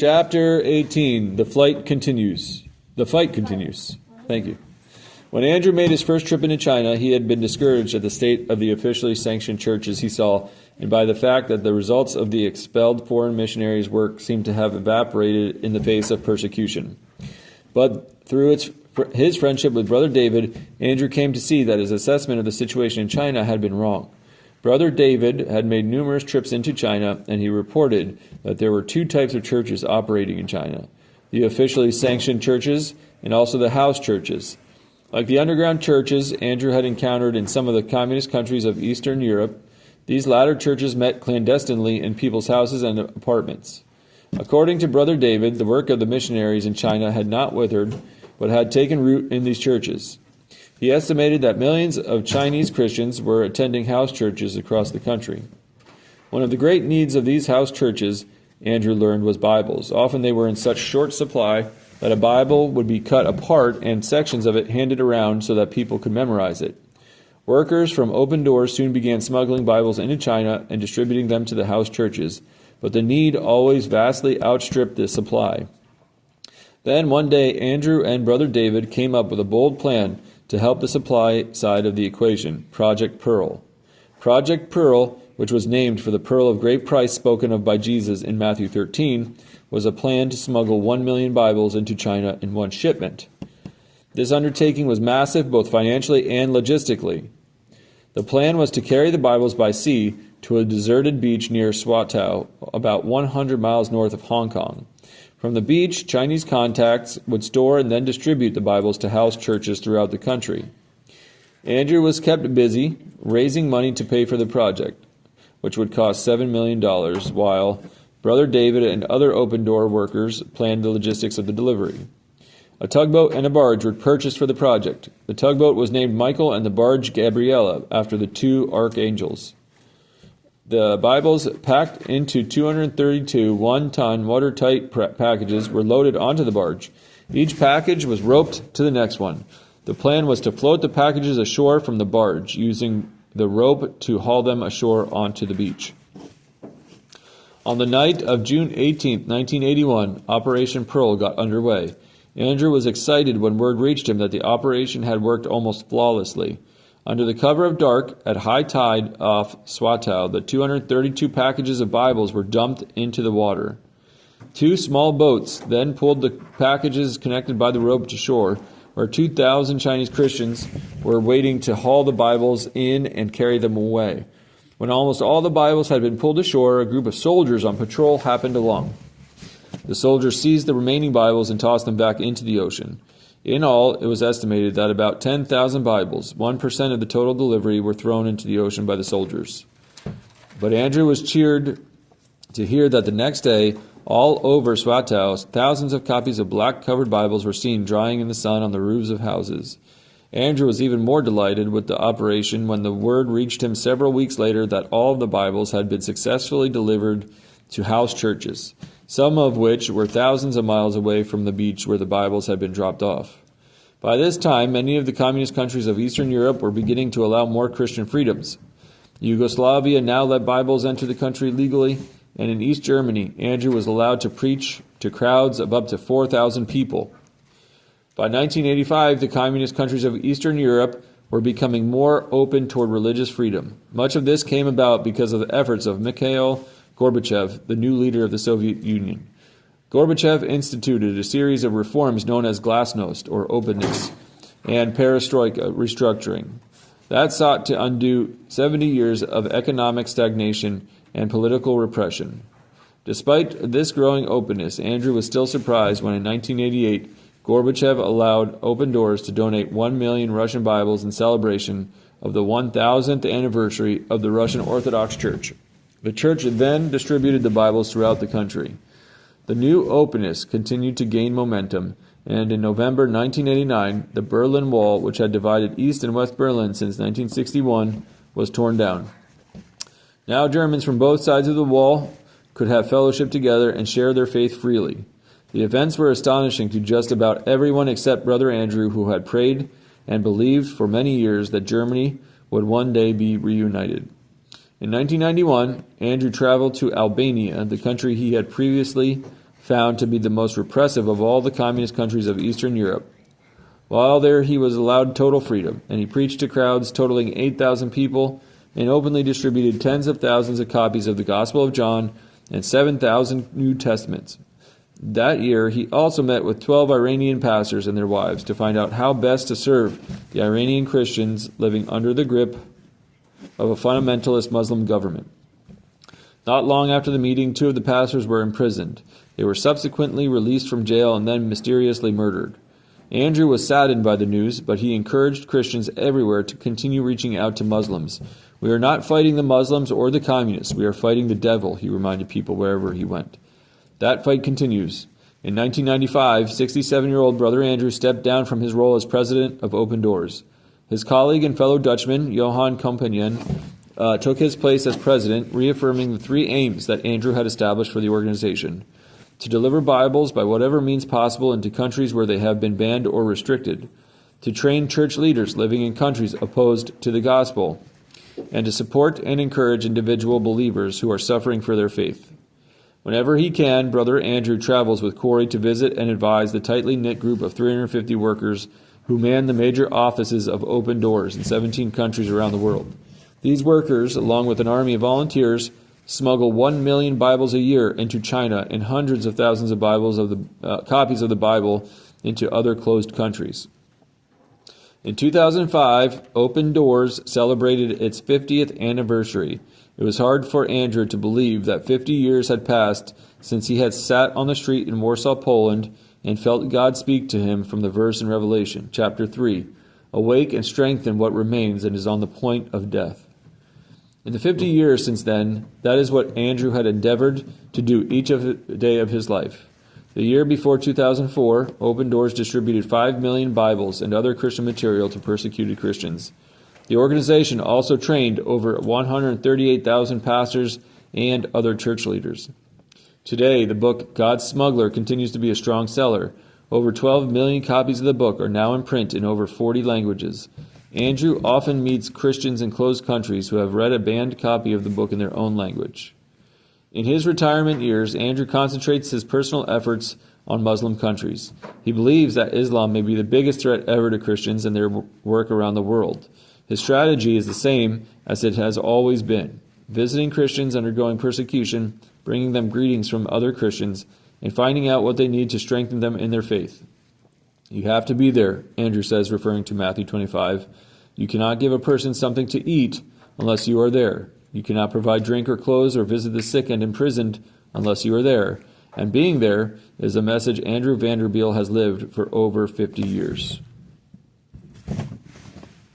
Chapter 18. The fight continues. Thank you. When Andrew made his first trip into China, he had been discouraged at the state of the officially sanctioned churches he saw, and by the fact that the results of the expelled foreign missionaries' work seemed to have evaporated in the face of persecution. But through his friendship with Brother David, Andrew came to see that his assessment of the situation in China had been wrong. Brother David had made numerous trips into China, and he reported that there were two types of churches operating in China: the officially sanctioned churches and also the house churches. Like the underground churches Andrew had encountered in some of the communist countries of Eastern Europe, these latter churches met clandestinely in people's houses and apartments. According to Brother David, the work of the missionaries in China had not withered, but had taken root in these churches. He estimated that millions of Chinese Christians were attending house churches across the country. One of the great needs of these house churches, Andrew learned, was Bibles. Often they were in such short supply that a Bible would be cut apart and sections of it handed around so that people could memorize it. Workers from Open Doors soon began smuggling Bibles into China and distributing them to the house churches, but the need always vastly outstripped the supply. Then one day, Andrew and Brother David came up with a bold plan to help the supply side of the equation, Project Pearl. Project Pearl, which was named for the pearl of great price spoken of by Jesus in Matthew 13, was a plan to smuggle 1 million Bibles into China in one shipment. This undertaking was massive both financially and logistically. The plan was to carry the Bibles by sea to a deserted beach near Swatow, about 100 miles north of Hong Kong. From the beach, Chinese contacts would store and then distribute the Bibles to house churches throughout the country. Andrew was kept busy raising money to pay for the project, which would cost $7 million, while Brother David and other Open Door workers planned the logistics of the delivery. A tugboat and a barge were purchased for the project. The tugboat was named Michael and the barge Gabriella, after the two archangels. The Bibles, packed into 232 one-ton watertight packages, were loaded onto the barge. Each package was roped to the next one. The plan was to float the packages ashore from the barge, using the rope to haul them ashore onto the beach. On the night of June 18, 1981, Operation Pearl got underway. Andrew was excited when word reached him that the operation had worked almost flawlessly. Under the cover of dark, at high tide off Swatow, the 232 packages of Bibles were dumped into the water. Two small boats then pulled the packages connected by the rope to shore, where 2,000 Chinese Christians were waiting to haul the Bibles in and carry them away. When almost all the Bibles had been pulled ashore, a group of soldiers on patrol happened along. The soldiers seized the remaining Bibles and tossed them back into the ocean. In all, it was estimated that about 10,000 Bibles, 1% of the total delivery, were thrown into the ocean by the soldiers. But Andrew was cheered to hear that the next day, all over Swatow, thousands of copies of black-covered Bibles were seen drying in the sun on the roofs of houses. Andrew was even more delighted with the operation when the word reached him several weeks later that all of the Bibles had been successfully delivered to house churches, some of which were thousands of miles away from the beach where the Bibles had been dropped off. By this time, many of the communist countries of Eastern Europe were beginning to allow more Christian freedoms. Yugoslavia now let Bibles enter the country legally, and in East Germany, Andrew was allowed to preach to crowds of up to 4,000 people. By 1985, the communist countries of Eastern Europe were becoming more open toward religious freedom. Much of this came about because of the efforts of Mikhail Gorbachev, the new leader of the Soviet Union. Gorbachev instituted a series of reforms known as glasnost, or openness, and perestroika, restructuring, that sought to undo 70 years of economic stagnation and political repression. Despite this growing openness, Andrew was still surprised when in 1988, Gorbachev allowed Open Doors to donate 1 million Russian Bibles in celebration of the 1,000th anniversary of the Russian Orthodox Church. The church then distributed the Bibles throughout the country. The new openness continued to gain momentum, and in November 1989, the Berlin Wall, which had divided East and West Berlin since 1961, was torn down. Now Germans from both sides of the wall could have fellowship together and share their faith freely. The events were astonishing to just about everyone except Brother Andrew, who had prayed and believed for many years that Germany would one day be reunited. In 1991, Andrew traveled to Albania, the country he had previously found to be the most repressive of all the communist countries of Eastern Europe. While there, he was allowed total freedom, and he preached to crowds totaling 8,000 people and openly distributed tens of thousands of copies of the Gospel of John and 7,000 New Testaments. That year, he also met with 12 Iranian pastors and their wives to find out how best to serve the Iranian Christians living under the grip of a fundamentalist Muslim government. Not long after the meeting, 2 of the pastors were imprisoned. They were subsequently released from jail and then mysteriously murdered. Andrew was saddened by the news, but he encouraged Christians everywhere to continue reaching out to Muslims. "We are not fighting the Muslims or the communists. We are fighting the devil," he reminded people wherever he went. That fight continues. In 1995, 67-year-old Brother Andrew stepped down from his role as president of Open Doors. His colleague and fellow Dutchman, Johan Compagnon, took his place as president, reaffirming the 3 aims that Andrew had established for the organization: to deliver Bibles by whatever means possible into countries where they have been banned or restricted, to train church leaders living in countries opposed to the gospel, and to support and encourage individual believers who are suffering for their faith. Whenever he can, Brother Andrew travels with Corey to visit and advise the tightly knit group of 350 workers who man the major offices of Open Doors in 17 countries around the world. These workers, along with an army of volunteers, smuggle 1 million Bibles a year into China and hundreds of thousands of copies of the Bible into other closed countries. In 2005, Open Doors celebrated its 50th anniversary. It was hard for Andrew to believe that 50 years had passed since he had sat on the street in Warsaw, Poland, and felt God speak to him from the verse in Revelation, chapter 3, "Awake and strengthen what remains and is on the point of death." In the 50 years since then, that is what Andrew had endeavored to do each day of his life. The year before 2004, Open Doors distributed 5 million Bibles and other Christian material to persecuted Christians. The organization also trained over 138,000 pastors and other church leaders. Today, the book God's Smuggler continues to be a strong seller. Over 12 million copies of the book are now in print in over 40 languages. Andrew often meets Christians in closed countries who have read a banned copy of the book in their own language. In his retirement years, Andrew concentrates his personal efforts on Muslim countries. He believes that Islam may be the biggest threat ever to Christians and their work around the world. His strategy is the same as it has always been: visiting Christians undergoing persecution, bringing them greetings from other Christians, and finding out what they need to strengthen them in their faith. "You have to be there," Andrew says, referring to Matthew 25. "You cannot give a person something to eat unless you are there. You cannot provide drink or clothes or visit the sick and imprisoned unless you are there." And being there is a message Andrew Vanderbilt has lived for over 50 years.